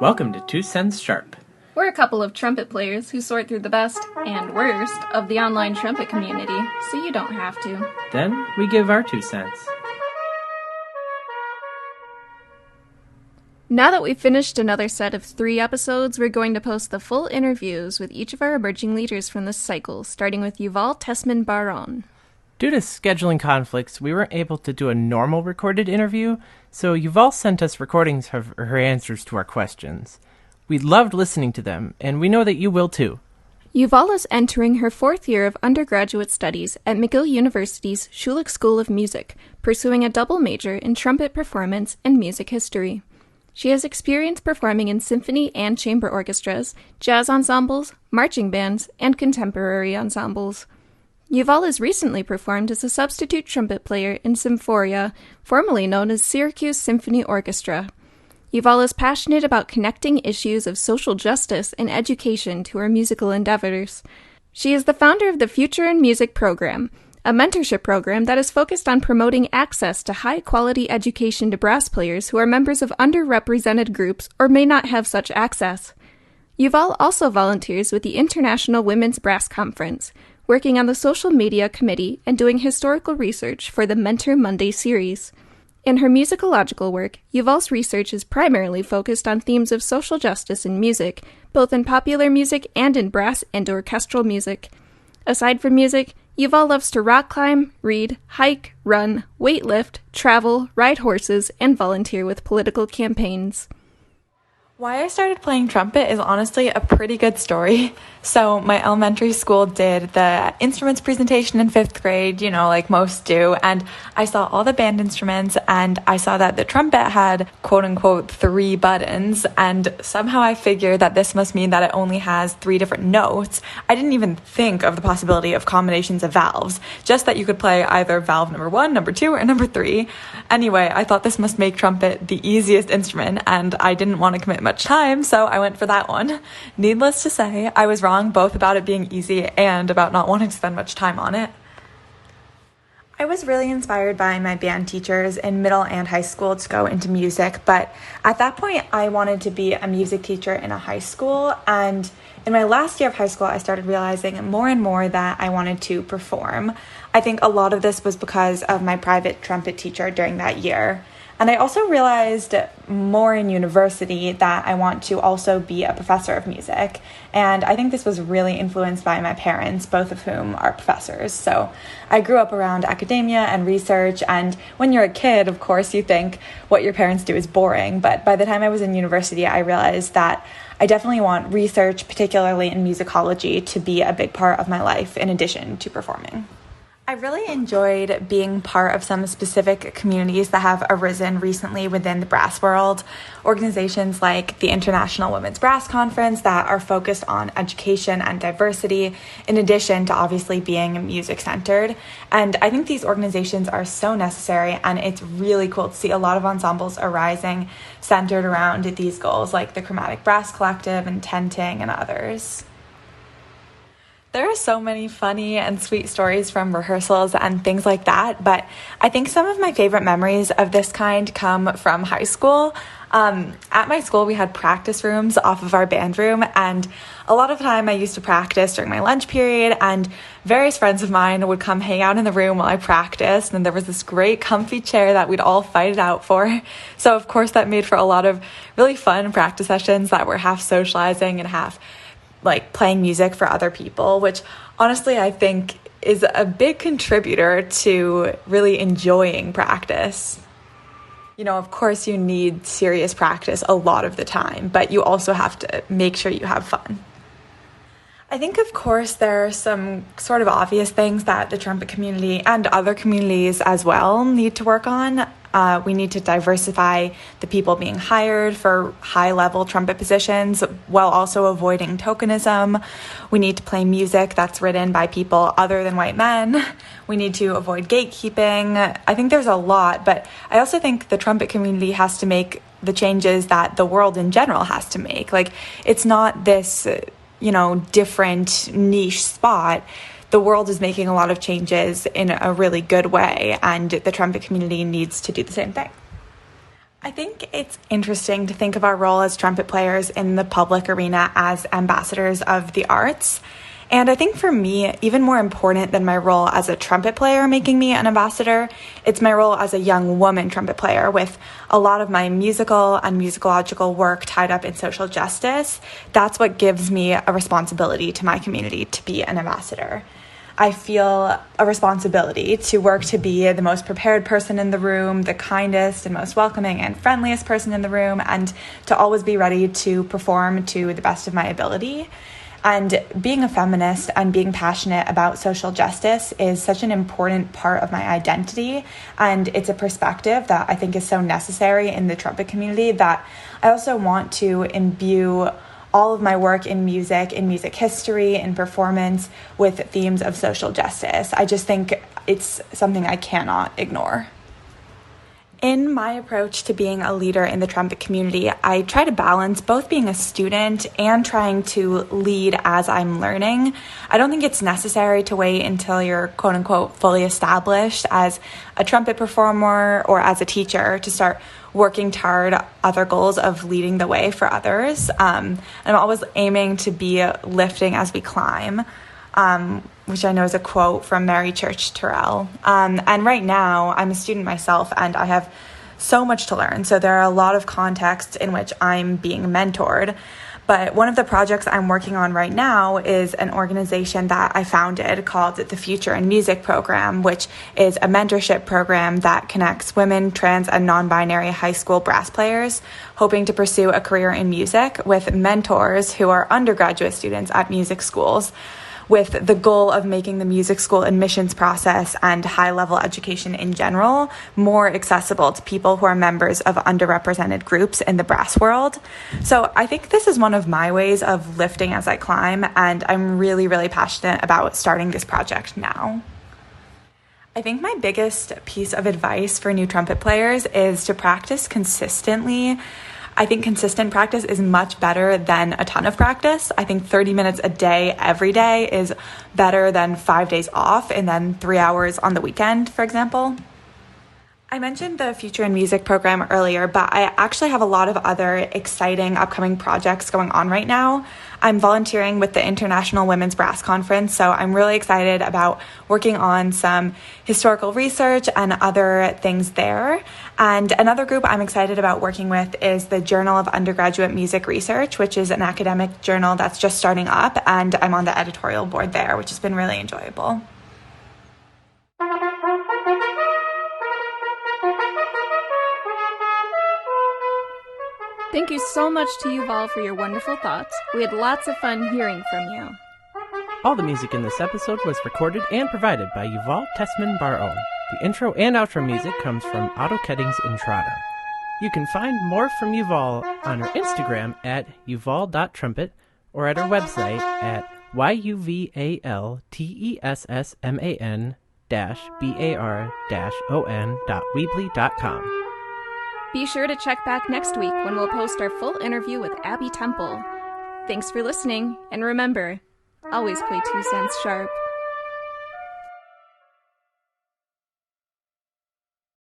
Welcome to 2 Cents Sharp. We're a couple of trumpet players who sort through the best and worst of the online trumpet community, so you don't have to. Then we give our 2 cents. Now that we've finished another set of 3 episodes, we're going to post the full interviews with each of our emerging leaders from this cycle, starting with Yuval Tessman-Bar-On. Due to scheduling conflicts, we weren't able to do a normal recorded interview, so Yuval sent us recordings of her answers to our questions. We loved listening to them, and we know that you will too. Yuval is entering her 4th year of undergraduate studies at McGill University's Schulich School of Music, pursuing a double major in trumpet performance and music history. She has experience performing in symphony and chamber orchestras, jazz ensembles, marching bands, and contemporary ensembles. Yuval has recently performed as a substitute trumpet player in Symphoria, formerly known as Syracuse Symphony Orchestra. Yuval is passionate about connecting issues of social justice and education to her musical endeavors. She is the founder of the Future in Music program, a mentorship program that is focused on promoting access to high-quality education to brass players who are members of underrepresented groups or may not have such access. Yuval also volunteers with the International Women's Brass Conference, working on the social media committee and doing historical research for the Mentor Monday series. In her musicological work, Yuval's research is primarily focused on themes of social justice in music, both in popular music and in brass and orchestral music. Aside from music, Yuval loves to rock climb, read, hike, run, weightlift, travel, ride horses, and volunteer with political campaigns. Why I started playing trumpet is honestly a pretty good story. So my elementary school did the instruments presentation in 5th grade, like most do, and I saw all the band instruments and I saw that the trumpet had quote unquote 3 buttons, and somehow I figured that this must mean that it only has 3 different notes. I didn't even think of the possibility of combinations of valves, just that you could play either valve number 1, number 2, or number 3. Anyway, I thought this must make trumpet the easiest instrument, and I didn't want to commit much time, so I went for that one. Needless to say, I was wrong both about it being easy and about not wanting to spend much time on it. I was really inspired by my band teachers in middle and high school to go into music, but at that point I wanted to be a music teacher in a high school, and in my last year of high school I started realizing more and more that I wanted to perform. I think a lot of this was because of my private trumpet teacher during that year. And I also realized more in university that I want to also be a professor of music. And I think this was really influenced by my parents, both of whom are professors. So I grew up around academia and research. And when you're a kid, of course, you think what your parents do is boring. But by the time I was in university, I realized that I definitely want research, particularly in musicology, to be a big part of my life in addition to performing. I really enjoyed being part of some specific communities that have arisen recently within the brass world. Organizations like the International Women's Brass Conference that are focused on education and diversity, in addition to obviously being music-centered. And I think these organizations are so necessary, and it's really cool to see a lot of ensembles arising centered around these goals, like the Chromatic Brass Collective and Tenting and others. There are so many funny and sweet stories from rehearsals and things like that, but I think some of my favorite memories of this kind come from high school. At my school, we had practice rooms off of our band room, and a lot of time I used to practice during my lunch period, and various friends of mine would come hang out in the room while I practiced, and there was this great comfy chair that we'd all fight it out for. So of course that made for a lot of really fun practice sessions that were half socializing and half like playing music for other people, which honestly I think is a big contributor to really enjoying practice. Of course you need serious practice a lot of the time, but you also have to make sure you have fun. I think, of course, there are some sort of obvious things that the trumpet community and other communities as well need to work on. We need to diversify the people being hired for high-level trumpet positions while also avoiding tokenism. We need to play music that's written by people other than white men. We need to avoid gatekeeping. I think there's a lot, but I also think the trumpet community has to make the changes that the world in general has to make. Like, it's not this different niche spot. The world is making a lot of changes in a really good way, and the trumpet community needs to do the same thing. I think it's interesting to think of our role as trumpet players in the public arena as ambassadors of the arts. And I think for me, even more important than my role as a trumpet player making me an ambassador, it's my role as a young woman trumpet player with a lot of my musical and musicological work tied up in social justice. That's what gives me a responsibility to my community to be an ambassador. I feel a responsibility to work to be the most prepared person in the room, the kindest and most welcoming and friendliest person in the room, and to always be ready to perform to the best of my ability. And being a feminist and being passionate about social justice is such an important part of my identity. And it's a perspective that I think is so necessary in the trumpet community that I also want to imbue all of my work in music history, in performance with themes of social justice. I just think it's something I cannot ignore. In my approach to being a leader in the trumpet community, I try to balance both being a student and trying to lead as I'm learning. I don't think it's necessary to wait until you're quote unquote fully established as a trumpet performer or as a teacher to start working toward other goals of leading the way for others. I'm always aiming to be lifting as we climb. Which I know is a quote from Mary Church Terrell. And right now, I'm a student myself, and I have so much to learn. So there are a lot of contexts in which I'm being mentored. But one of the projects I'm working on right now is an organization that I founded called the Future in Music Program, which is a mentorship program that connects women, trans, and non-binary high school brass players hoping to pursue a career in music with mentors who are undergraduate students at music schools, with the goal of making the music school admissions process and high-level education in general more accessible to people who are members of underrepresented groups in the brass world. So I think this is one of my ways of lifting as I climb, and I'm really, really passionate about starting this project now. I think my biggest piece of advice for new trumpet players is to practice consistently. I think consistent practice is much better than a ton of practice. I think 30 minutes a day, every day is better than 5 days off and then 3 hours on the weekend, for example. I mentioned the Future in Music program earlier, but I actually have a lot of other exciting upcoming projects going on right now. I'm volunteering with the International Women's Brass Conference, so I'm really excited about working on some historical research and other things there. And another group I'm excited about working with is the Journal of Undergraduate Music Research, which is an academic journal that's just starting up, and I'm on the editorial board there, which has been really enjoyable. Thank you so much to Yuval for your wonderful thoughts. We had lots of fun hearing from you. All the music in this episode was recorded and provided by Yuval Tessman-Bar-On. The intro and outro music comes from Otto Kedding's Entrada. You can find more from Yuval on her Instagram at yuval.trumpet or at her website at yuvaltessman-bar-on.weebly.com. Be sure to check back next week when we'll post our full interview with Abby Temple. Thanks for listening, and remember, always play 2 cents sharp.